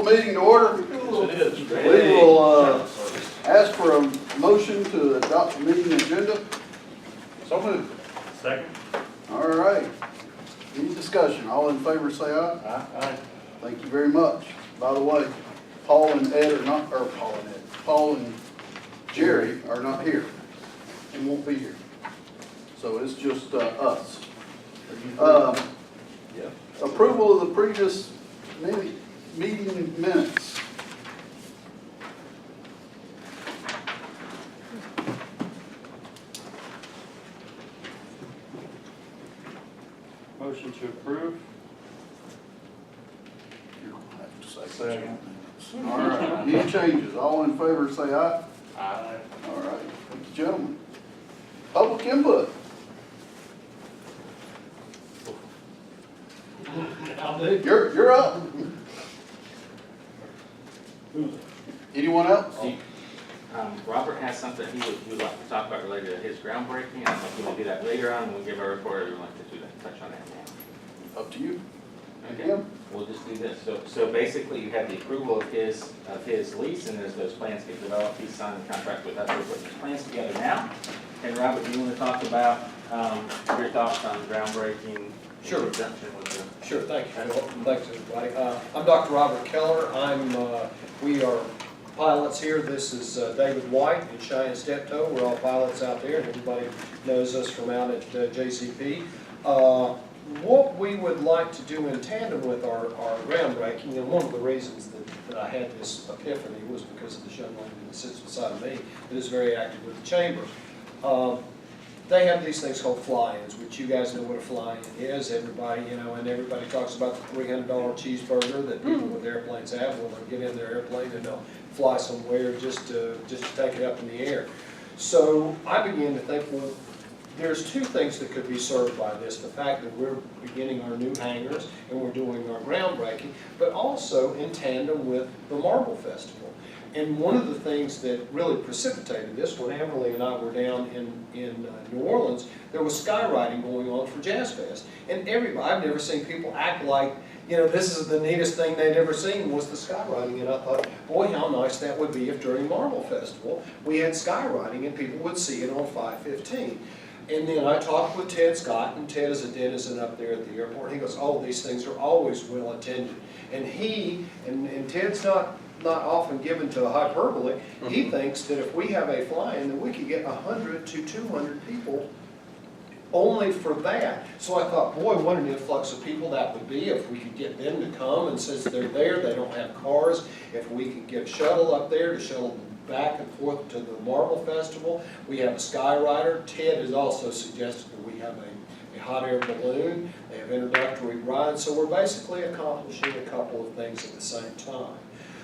Meeting to order. We will ask for a motion to adopt the meeting agenda. So moved. Second. All right. Any discussion? All in favor say aye. Aye. Thank you very much. By the way, Paul and Ed are not, or Paul and Ed, Paul and Jerry are not here and won't be here. So it's just us. Approval of the previous meeting minutes. Motion to approve. You don't have to say second. All right, any changes? All in favor say aye. Aye. All right, thank you, gentlemen. Public input. You're up. Anyone else? Robert has something he would like to talk about related to his groundbreaking. I don't know if you want to do that later on, and we'll give our report, or we want to do that, touch on that now. Up to you. Okay, we'll just do this. So basically, you have the approval of his lease, and as those plans get developed, he's signed the contract with us. We're putting his plans together now. And Robert, do you want to talk about your thoughts on groundbreaking? Sure. In conjunction with the Sure, thank you, Phil. Thanks, everybody. I'm Dr. Robert Keller. We are pilots here. This is David White and Cheyenne Steptoe. We're all pilots out there, and everybody knows us from out at JCP. What we would like to do in tandem with our groundbreaking, and one of the reasons that I had this epiphany was because of the young lady that sits beside me that is very active with the chamber. They have these things called fly-ins, which you guys know what a fly-in is. Everybody, and everybody talks about the $300 cheeseburger that people with airplanes have. Well, they'll get in their airplane and they'll fly somewhere just to take it up in the air. So I began to think, well, there's two things that could be served by this. The fact that we're beginning our new hangars and we're doing our groundbreaking, but also in tandem with the Marble Festival. And one of the things that really precipitated this, when Amberly and I were down in New Orleans, there was skywriting going on for Jazz Fest. And I've never seen people act like, this is the neatest thing they'd ever seen was the skywriting. And I thought, boy, how nice that would be if during Marble Festival we had skywriting and people would see it on 515. And then I talked with Ted Scott, and Ted is a denizen up there at the airport. He goes, oh, these things are always well attended. And and Ted's not often given to hyperbole. He thinks that if we have a fly-in, then we could get 100 to 200 people only for that. So I thought, boy, what an influx of people that would be if we could get them to come, and since they're there, they don't have cars, if we could get a shuttle up there to shuttle them back and forth to the Marble Festival. We have a Skyrider. Ted has also suggested that we have a hot air balloon. They have introductory rides. So we're basically accomplishing a couple of things at the same time.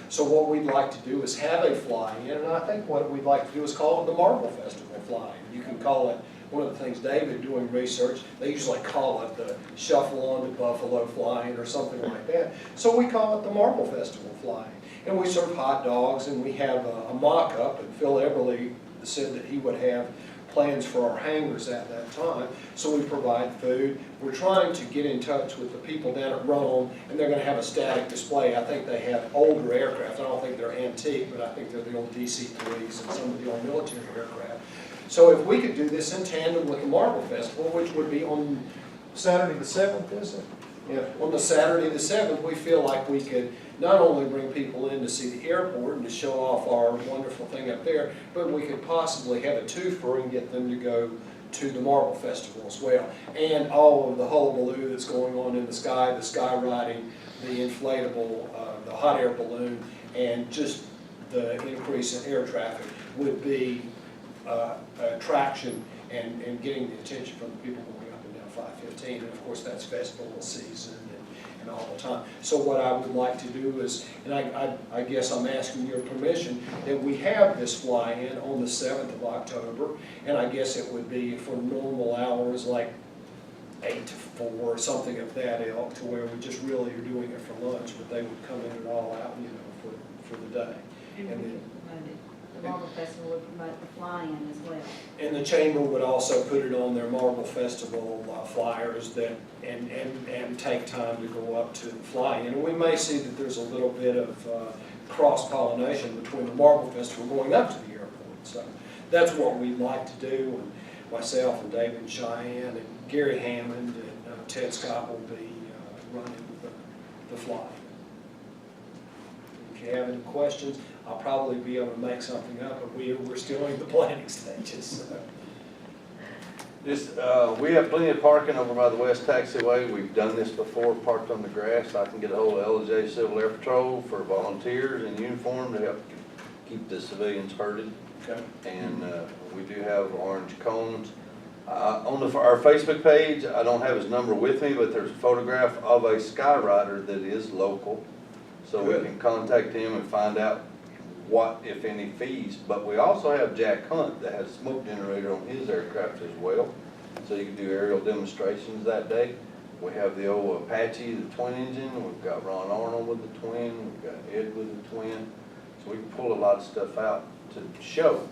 So what we'd like to do is have a fly-in, and I think what we'd like to do is call it the Marble Festival fly-in. You can call it, one of the things David doing research, they usually call it the Shuffle on to Buffalo fly-in or something like that. So we call it the Marble Festival fly-in. And we serve hot dogs, and we have a mock-up, and Phil Eberly said that he would have plans for our hangars at that time. So we provide food. We're trying to get in touch with the people down at Rome, and they're going to have a static display. I think they have older aircraft. I don't think they're antique, but I think they're the old DC-3s and some of the old military aircraft. So if we could do this in tandem with the Marble Festival, which would be on Saturday the 7th, is it? Yeah, on the Saturday the 7th, we feel like we could not only bring people in to see the airport and to show off our wonderful thing up there, but we could possibly have a twofer and get them to go to the Marble Festival as well. And all of the hullabaloo that's going on in the sky, the skywriting, the inflatable, the hot air balloon, and just the increase in air traffic would be attraction and getting the attention from the people going up and down 515. And of course that's festival season and all the time. So what I would like to do is, and I guess I'm asking your permission, that we have this fly-in on the 7th of October, and I guess it would be for normal hours like 8 to 4 or something of that ilk, to where we just really are doing it for lunch, but they would come in and all out, for the day. And then Marble Festival would promote the fly-in as well. And the chamber would also put it on their Marble Festival flyers that, and take time to go up to the fly-in. And we may see that there's a little bit of cross-pollination between the Marble Festival going up to the airport. So that's what we'd like to do. And myself and David and Cheyenne and Gary Hammond and Ted Scott will be running the fly. If you have any questions, I'll probably be able to make something up, but we're still in the planning stages. So. We have plenty of parking over by the west taxiway. We've done this before, parked on the grass. I can get a hold of LJ Civil Air Patrol for volunteers in uniform to help keep the civilians herded. Okay. And we do have orange cones. On our Facebook page, I don't have his number with me, but there's a photograph of a Skyrider that is local. So we can contact him and find out what, if any, fees. But we also have Jack Hunt that has a smoke generator on his aircraft as well. So you can do aerial demonstrations that day. We have the old Apache, the twin engine. We've got Ron Arnold with the twin. We've got Ed with the twin. So we can pull a lot of stuff out to show.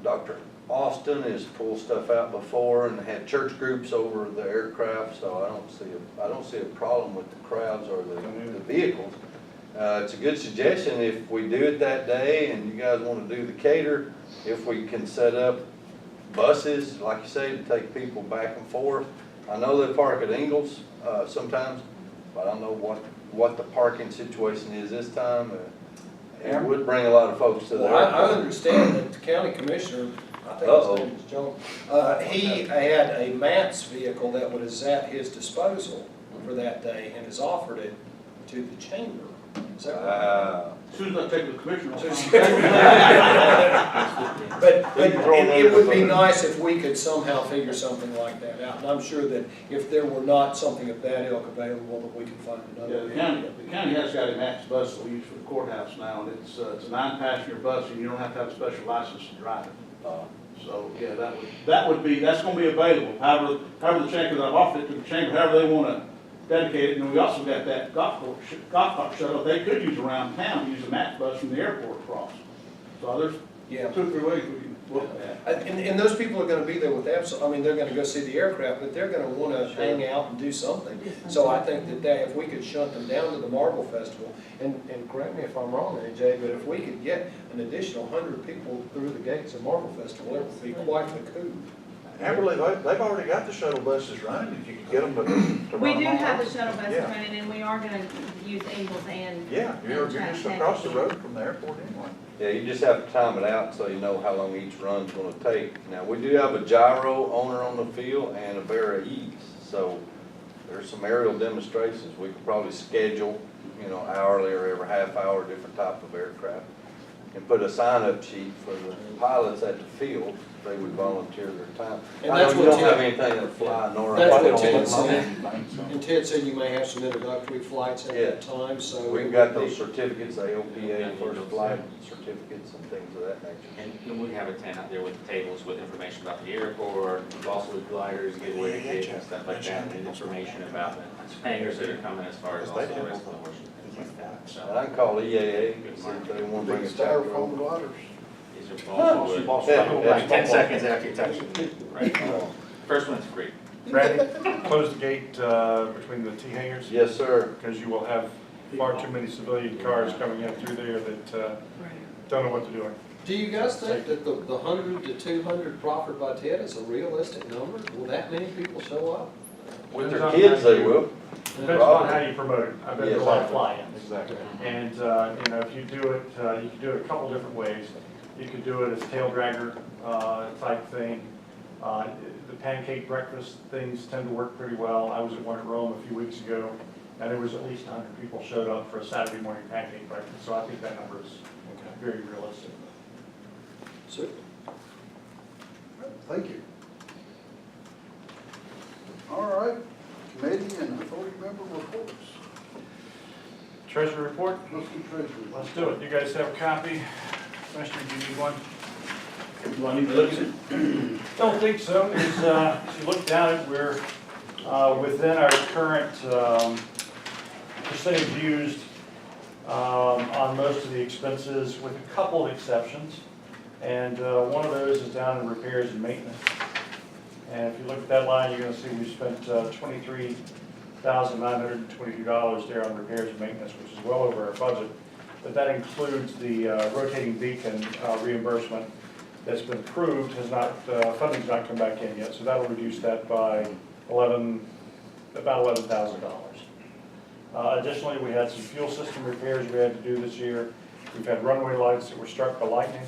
Dr. Austin has pulled stuff out before and had church groups over the aircraft, so I don't see a problem with the crowds or the vehicles. It's a good suggestion if we do it that day and you guys want to do the cater, if we can set up buses, like you say, to take people back and forth. I know they park at Ingalls sometimes, but I don't know what the parking situation is this time. It would bring a lot of folks to the airport. I understand that the county commissioner, I think his name is John, he had a MATS vehicle that was at his disposal for that day and has offered it to the chamber. Is that right? As soon as I take the commissioner off. But it would be nice if we could somehow figure something like that out. And I'm sure that if there were not something of that ilk available, that we could find another. Yeah, the county has got a MAX bus that we use for the courthouse now, and it's a 9-passenger bus, and you don't have to have a special license to drive it. So, yeah, that's gonna be available, however the chamber that I've offered it to the chamber, however they wanna dedicate it. And we also got that golf cart shuttle they could use around town, use a MAX bus from the airport across. So there's 2 or 3 ways we can look at that. And those people are gonna be there with they're gonna go see the aircraft, but they're gonna wanna hang out and do something. So I think that if we could shunt them down to the Marble Festival, and correct me if I'm wrong, AJ, but if we could get an additional 100 people through the gates of Marble Festival, it would be quite the coup. Amberley, they've already got the shuttle buses running, if you could get them to We run do on have the those. shuttle buses Yeah. running, and we are gonna use Ingalls and. Yeah, you're just across the road from the airport anyway. Yeah, you just have to time it out so you know how long each run's gonna take. Now, we do have a gyro owner on the field and a Vera E's, so there's some aerial demonstrations. We could probably schedule, hourly or every half hour, different type of aircraft. And put a sign-up sheet for the pilots at the field, they would volunteer their time. And I that's know you what don't have Ted- anything to fly, nor. That's I what don't Ted know. said. And Ted said you may have some introductory flights at that time, so. We've got those certificates, AOPA, first flight certificates and things of that nature. And we have a tent out there with tables with information about the airport, also with gliders, getaway tickets and stuff like that, and information about the hangars that are coming as far as also the rest of the worship. Things like that. And So I can call EAA and see if they want to bring a chapter Styrofoam over. gliders. these are all like 10 seconds after you touch them. Right. First one's free. Randy, close the gate between the T hangars, Yes, sir. because you will have far too many civilian cars coming in through there that don't know what they're doing. Do you guys think that the 100 to 200 proffered by Ted is a realistic number? Will that many people show up? With their kids, they will. Depends on how you promote it. I've been to a lot of fly-ins. Exactly. And, if you do it, you can do it a couple different ways. You could do it as tail dragger type thing. The pancake breakfast things tend to work pretty well. I was at one at Rome a few weeks ago, and there was at least 100 people showed up for a Saturday morning pancake breakfast. So I think that number is very realistic. Super. Thank you. All right, committee and authority member reports. Treasury report? Let's do treasury. Let's do it. You guys have a copy? Commissioner, do you need one? Do I need to look at it? Don't think so. If you look down at, we're within our current percentage used on most of the expenses, with a couple of exceptions. And one of those is down in repairs and maintenance. And if you look at that line, you're gonna see we spent $23,922 there on repairs and maintenance, which is well over our budget. But that includes the rotating beacon reimbursement that's been approved, funding's not come back in yet, so that'll reduce that by about $11,000. Additionally, we had some fuel system repairs we had to do this year. We've had runway lights that were struck by lightning.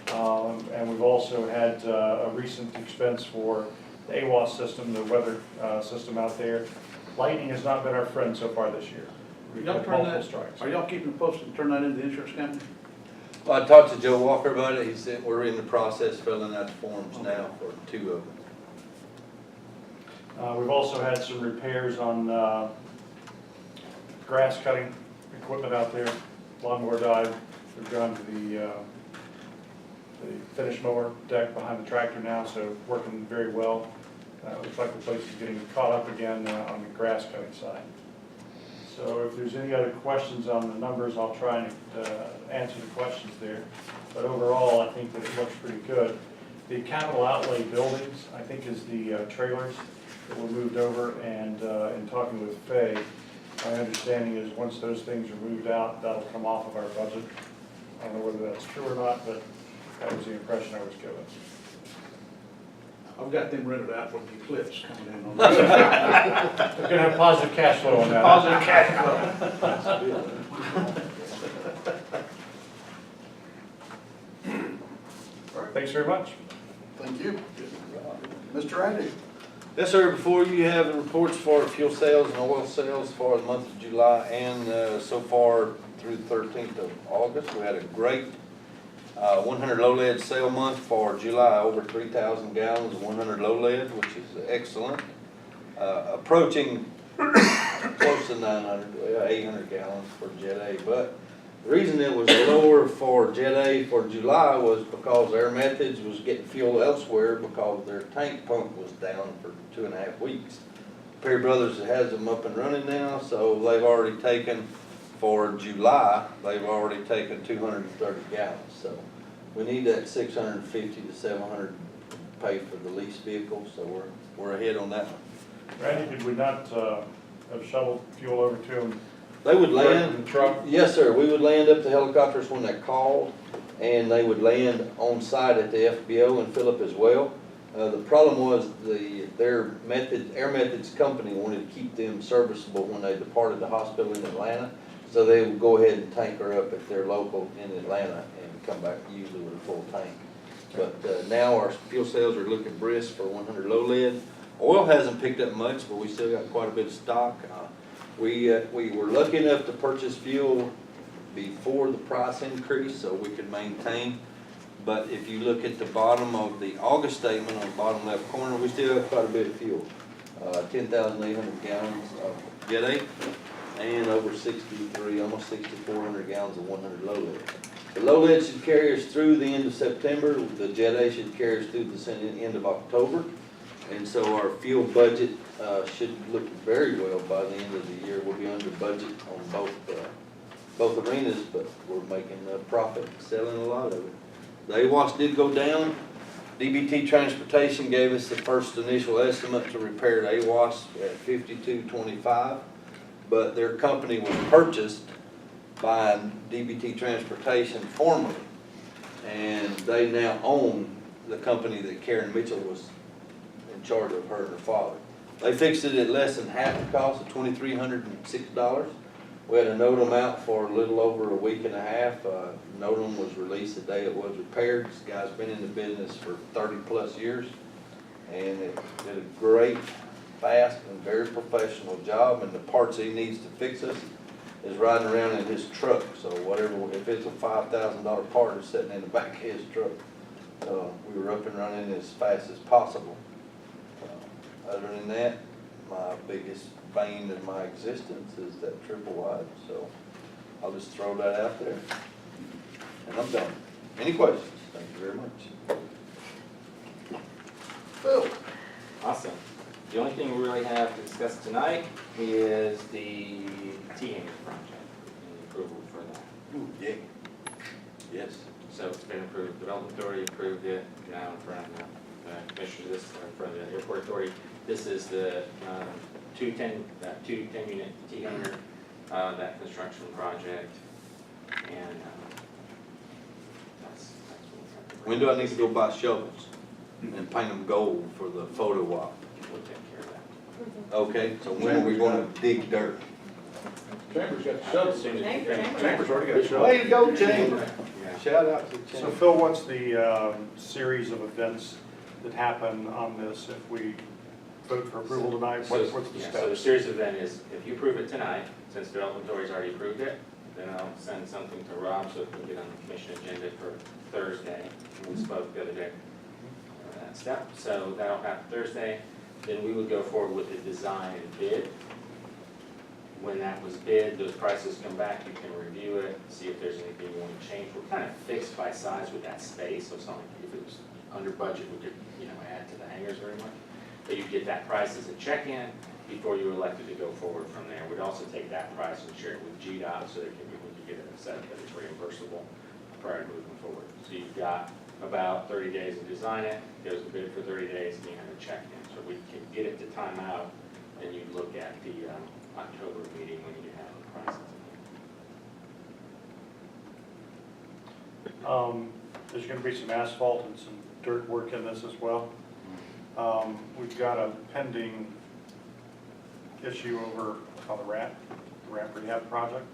And we've also had a recent expense for the AWAS system, the weather system out there. Lightning has not been our friend so far this year. We've had multiple strikes. Are y'all keeping posted and turn that into the insurance company? Well, I talked to Joe Walker about it. He said we're in the process of filling out the forms now for 2 of them. We've also had some repairs on grass cutting equipment out there. Lawnmower died. We've gone to the finish mower deck behind the tractor now, so working very well. Looks like the place is getting caught up again on the grass cutting side. So if there's any other questions on the numbers, I'll try and answer the questions there. But overall, I think that it looks pretty good. The capital outlay buildings, I think, is the trailers that were moved over, and in talking with Faye, my understanding is once those things are moved out, that'll come off of our budget. I don't know whether that's true or not, but that was the impression I was given. I've got them rented out with the eclipse coming in on We're gonna have positive cash flow on that. Positive cash All right, thanks very much. Thank you. Mr. Randy? Yes, sir. Before you have the reports for fuel sales and oil sales for the month of July and so far through the 13th of August, we had a great 100 low lead sale month for July, over 3,000 gallons of 100 low lead, which is excellent. Approaching close to 800 gallons for Jet A. But the reason it was lower for Jet A for July was because Air Methods was getting fuel elsewhere because their tank pump was down for 2.5 weeks. Perry Brothers has them up and running now, so they've already taken, for July, they've already taken 230 gallons. So we need that 650 to 700 to pay for the lease vehicle, so we're ahead on that one. Randy, did we not have shoveled fuel over to them? They would In land, the truck? yes, sir, we would land up the helicopters when they called, and they would land on site at the FBO and fill up as well. The problem was Air Methods company wanted to keep them serviceable when they departed the hospital in Atlanta, so they would go ahead and tank her up at their local in Atlanta and come back usually with a full tank. But now our fuel sales are looking brisk for 100 low lead. Oil hasn't picked up much, but we still got quite a bit of stock. We were lucky enough to purchase fuel before the price increase so we could maintain. But if you look at the bottom of the August statement on the bottom left corner, we still have quite a bit of fuel. 10,800 gallons of Jet A and over 63, almost 6,400 gallons of 100 low lead. The low lead should carry us through the end of September. The Jet A should carry us through the end of October. And so our fuel budget should look very well by the end of the year. We'll be under budget on both arenas, but we're making a profit, selling a lot of it. The AWAS did go down. DBT Transportation gave us the first initial estimate to repair the AWAS at $52.25, but their company was purchased by DBT Transportation formerly, and they now own the company that Karen Mitchell was in charge of, her and her father. They fixed it at less than half the cost of $2,306. We had a NOTAM out for a little over a week and a half. NOTAM was released the day it was repaired. This guy's been in the business for 30+ years, and it did a great, fast, and very professional job, and the parts he needs to fix us is riding around in his truck. So whatever, if it's a $5,000 part, it's sitting in the back of his truck. We were up and running as fast as possible. Other than that, my biggest bane in my existence is that triple wide, so I'll just throw that out there, and I'm done. Any questions? Thank you very much. Phil? Awesome. The only thing we really have to discuss tonight is the T-Hanger project, and the approval for So it's been approved, Development Authority approved it, now in front of the commissioners, this, in front of the Airport Authority. This is the two 10-unit T-hanger, that construction project, and that's what When do I need to go buy shovels and paint them gold for the photo op? we'll take care of that. Okay, so when are we gonna dig dirt? Chambers got the shovel. Chambers already got shut. Way to go, Chamber. Yeah. Shout out to So Chamber. Phil, what's the series of events that happen on this if we vote for approval tonight? So, What's the yeah, so the steps? series event is, if you approve it tonight, since Development Authority's already approved it, then I'll send something to Rob so it can get on the commission agenda for Thursday. We spoke the other day on that step, so that'll happen Thursday. Then we would go forward with the design and bid. When that was bid, those prices come back, you can review it, see if there's anything you want to change. We're kind of fixed by size with that space, so it's not like if it was under budget, we could, add to the hangars very much. But you get that price as a check-in before you elected to go forward from there. We'd also take that price and share it with GDOT so we could get it set that it's reimbursable prior to moving forward. So you've got about 30 days to design it, goes to bid for 30 days, and you have a check-in. So we can get it to time out, and you look at the October meeting when you have the prices. There's gonna be some asphalt and some dirt work in this as well. We've got a pending issue over on the ramp rehab project.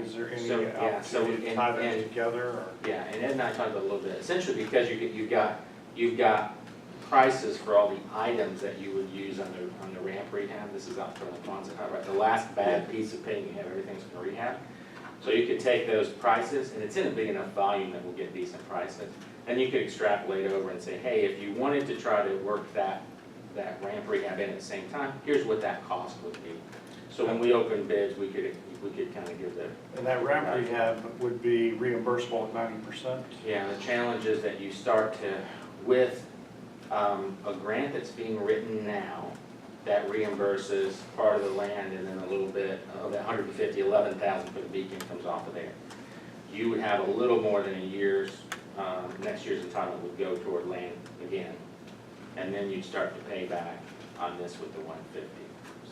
Is there any So, yeah, so opportunity to tie those and- together, or? Yeah, and Ed and I talked about it a little bit, essentially because you've got prices for all the items that you would use on the ramp rehab. This is out from the Quonset hut, right? The last bad piece of paint you have, everything's in rehab. So you could take those prices, and it's in a big enough volume that we'll get decent prices. And you could extrapolate over and say, hey, if you wanted to try to work that ramp rehab in at the same time, here's what that cost would be. So when we open bids, we could kind of give the. And that ramp rehab would be reimbursable at 90%? Yeah, the challenge is that you start with a grant that's being written now that reimburses part of the land, and then a little bit of that 11,000 for the beacon comes off of there. You would have a little more than a year's, next year's entitlement would go toward land again. And then you'd start to pay back on this with the 150.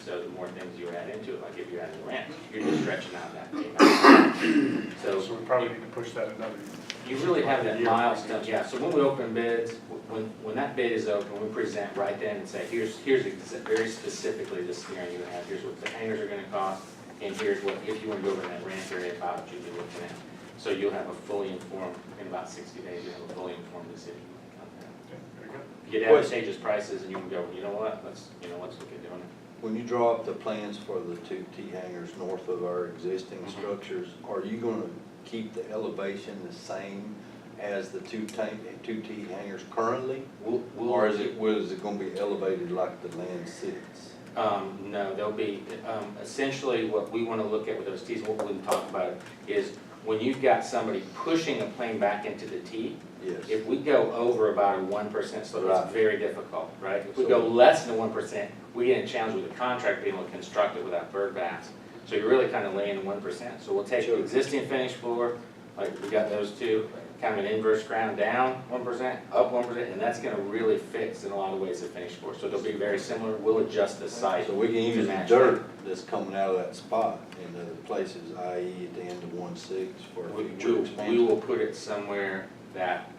So the more things you add into it, like if you add the ramp, you're just stretching out that payback. So we probably need to push that another year. You really have that milestone, yeah, so when we open bids, when that bid is open, we present right then and say, here's very specifically the scenario you have, here's what the hangars are gonna cost, and here's what, if you wanna go over that ramp area, about what you'd be looking at. So you'll have a fully informed, in about 60 days, you'll have a fully informed decision on that. Okay, very good. You get advantageous prices, and you can go, you know what, let's look at doing it. When you draw up the plans for the two T-hangers north of our existing structures, are you gonna keep the elevation the same as the two T-hangers currently? Or is it gonna be elevated like the land sits? No, there'll be, essentially what we want to look at with those Ts, what we'll talk about is when you've got somebody pushing a plane back into the T, Yes. if we go over about a 1% slope, Right. it's very difficult, right? If we go less than 1%, we get a challenge with the contract being able to construct it without bird baths. So you're really kind of laying 1%. So we'll take the existing finished floor, like we got those two, kind of an inverse ground down 1%, up 1%, and that's gonna really fix in a lot of ways the finished floor. So they'll be very similar. We'll adjust the site. So we can to use the match dirt that's coming out of that spot in other places, i.e. at the end of 1/6 for future We expansion. will put it somewhere that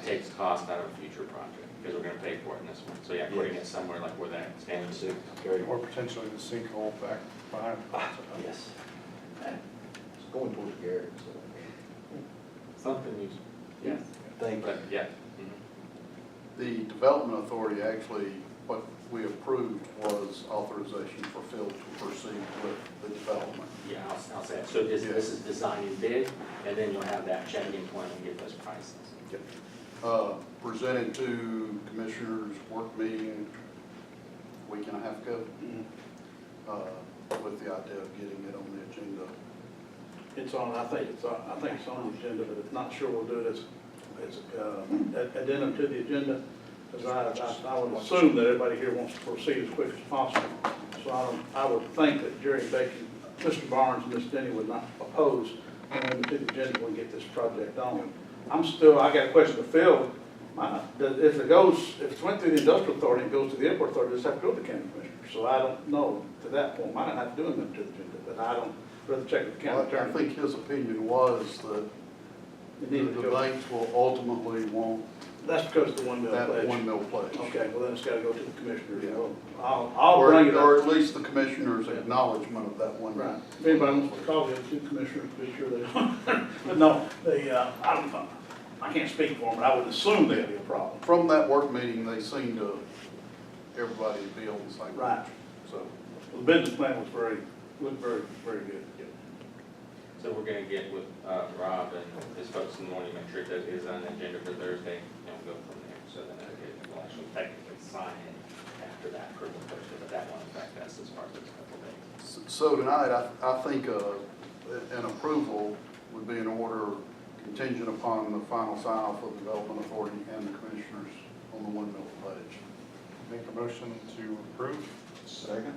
takes cost out of a future project, because we're gonna pay for it in this one. So yeah, putting it somewhere like where that stands. 1/6, great. Or potentially the sinkhole back behind. Yes. It's going towards Garrett, so. Something you, yes, Thank you. but yeah. The Development Authority, actually, what we approved was authorization for Phil to proceed with the development. Yeah, I'll say it. So this is design and bid, and then you'll have that check-in point and get those prices. Presented to Commissioners' work meeting a week and a half ago, with the idea of getting it on the agenda. It's on, I think it's on the agenda, but if not sure, we'll do it as addendum to the agenda. Because I would assume that everybody here wants to proceed as quick as possible. So I would think that Jerry Bacon, Mr. Barnes, and Ms. Denny would not oppose and to the agenda, we get this project on. I got a question to Phil. If it goes, if it's went through the industrial authority and goes to the airport authority, does it have to go to the county commissioner? So I don't know to that point. Might not have to do them to the agenda, but I don't, rather check with the county I attorney. think his opinion was that It the needed to go. banks will ultimately want That's because of the 1 mil that pledge. 1 mil pledge. Okay, well then it's gotta go to the commissioners. Yeah. Well, I'll bring it Or up. at least the commissioner's acknowledgement of that 1 mil. Right. If anybody wants to call the other two commissioners, be sure they, but no, I don't know. I can't speak for them, but I would assume there'd be a problem. From that work meeting, they seemed to, everybody to be on the same Right. page. So, The business plan was looked very, very good. So we're gonna get with, Rob and his folks in the morning, make sure that is on the agenda for Thursday, and we'll go from there. So then we'll actually technically sign it after that approval Thursday, but that won't affect us as far as those couple days. so tonight, I think an approval would be in order contingent upon the final sign-off of the Development Authority and the commissioners on the 1 mil pledge. Make a motion to approve. Second?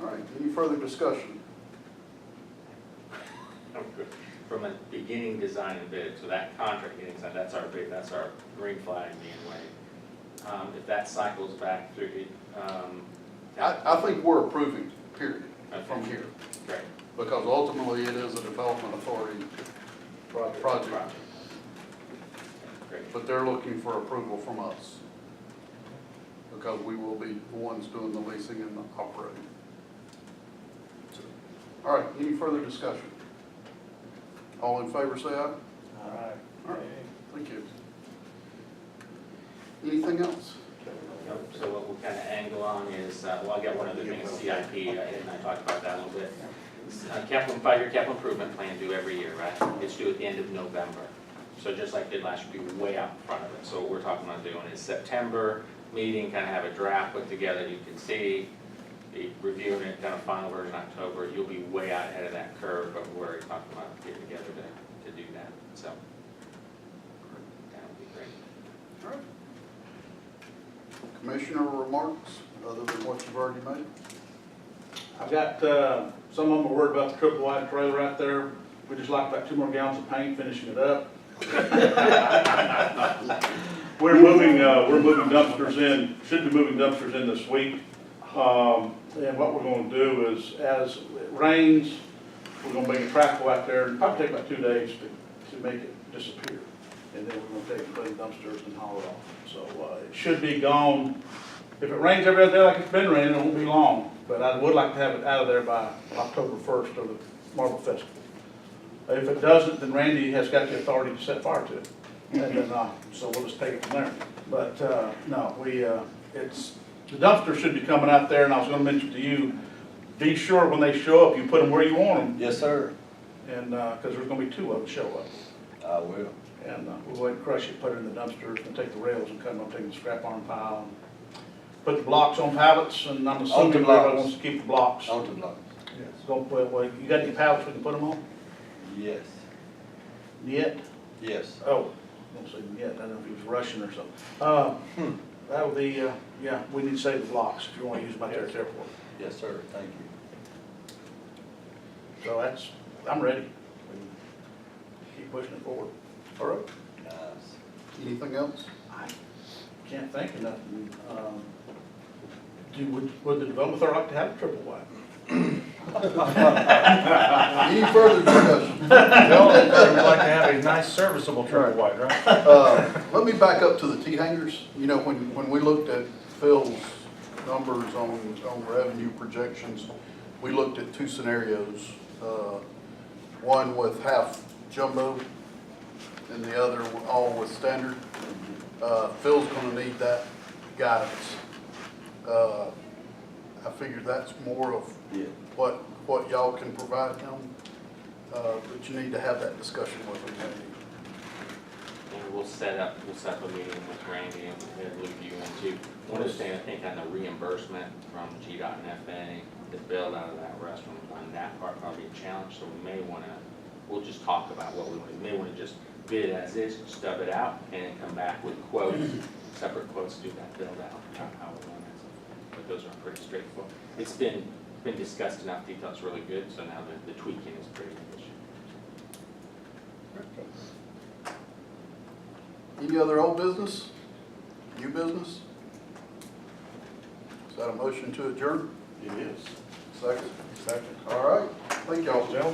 All right, any further discussion? From a beginning design and bid, so that contract getting signed, that's our bid, that's our green flag being waved. If that cycles back through, I think we're approving, period, from Okay. here. Great. Because ultimately, it is a Development Authority project, Great. but they're looking for approval from us. Because we will be the ones doing the leasing and the operating. So, all right, any further discussion? All in favor, say aye. All right. All right. Thank you. Anything else? So what we'll kind of angle on is, well, I got one other thing, CIP, Ed and I talked about that a little bit. Capital, 5-year capital improvement plan due every year, right? It's due at the end of November. So just like it did last year, be way out in front of it. So what we're talking about doing is September meeting, kind of have a draft put together, you can see, be reviewing it, kind of final version October. You'll be way out ahead of that curve, but we're already talking about getting together to do that. So that would be great. All right. Commissioner remarks, other than what you've already made? I've got, some of them are worried about the triple wide trailer out there. We just like about 2 more gallons of paint, finishing it up. We're moving dumpsters in, should be moving dumpsters in this week. And what we're gonna do is, as it rains, we're gonna bring a track out there, and probably take about 2 days to make it disappear. And then we're gonna take and put in dumpsters and haul it off. So, it should be gone. If it rains every other day like it's been raining, it won't be long. But I would like to have it out of there by October 1st of the Marble Festival. If it doesn't, then Randy has got the authority to set fire to it. And then, so we'll just take it from there. But, no, the dumpster should be coming out there, and I was gonna mention to you, be sure when they show up, you put them where you want them. Yes, sir. And, cause there's gonna be 2 of them show up. I will. And, we'll go ahead and crush it, put it in the dumpsters, and take the rails and cut them up, take the scrap iron pile. And put the blocks on pallets, and I'm assuming Onto everybody blocks. wants to keep the blocks. Onto blocks. Don't put, well, you got any pallets we can put them on? Yes. Yet? Yes. Oh, don't say yet, I don't know if he was rushing or something. That would be, yeah, we need to save the blocks if you want to use them out there at the airport. Yes, sir. Thank you. So that's, I'm ready. Keep pushing it forward. All right. Nice. Anything else? I can't think of nothing. Would the development authority like to have a triple wide? Any further discussion? Well, we'd like to have a nice serviceable triple wide, right? Let me back up to the T-hangers. You know, when we looked at Phil's numbers on revenue projections, we looked at 2 scenarios. One with half jumbo and the other all with standard. Phil's gonna need that guidance. I figured that's more of Yeah. what y'all can provide him, but you need to have that discussion with him, Randy. And we'll set up a meeting with Randy and loop you into, one of the things, I think, on the reimbursement from GDOT and FA, the build out of that restroom on that part probably a challenge, so we may wanna, we'll just talk about what we may wanna just bid as is, stub it out, and then come back with quotes, separate quotes, do that build out, how we want it. But those are pretty straightforward. It's been discussed enough detail, it's really good, so now the tweaking is pretty good. Any other old business? New business? Is that a motion to adjourn? It is. Second? Second. All right. Thank y'all, gentlemen.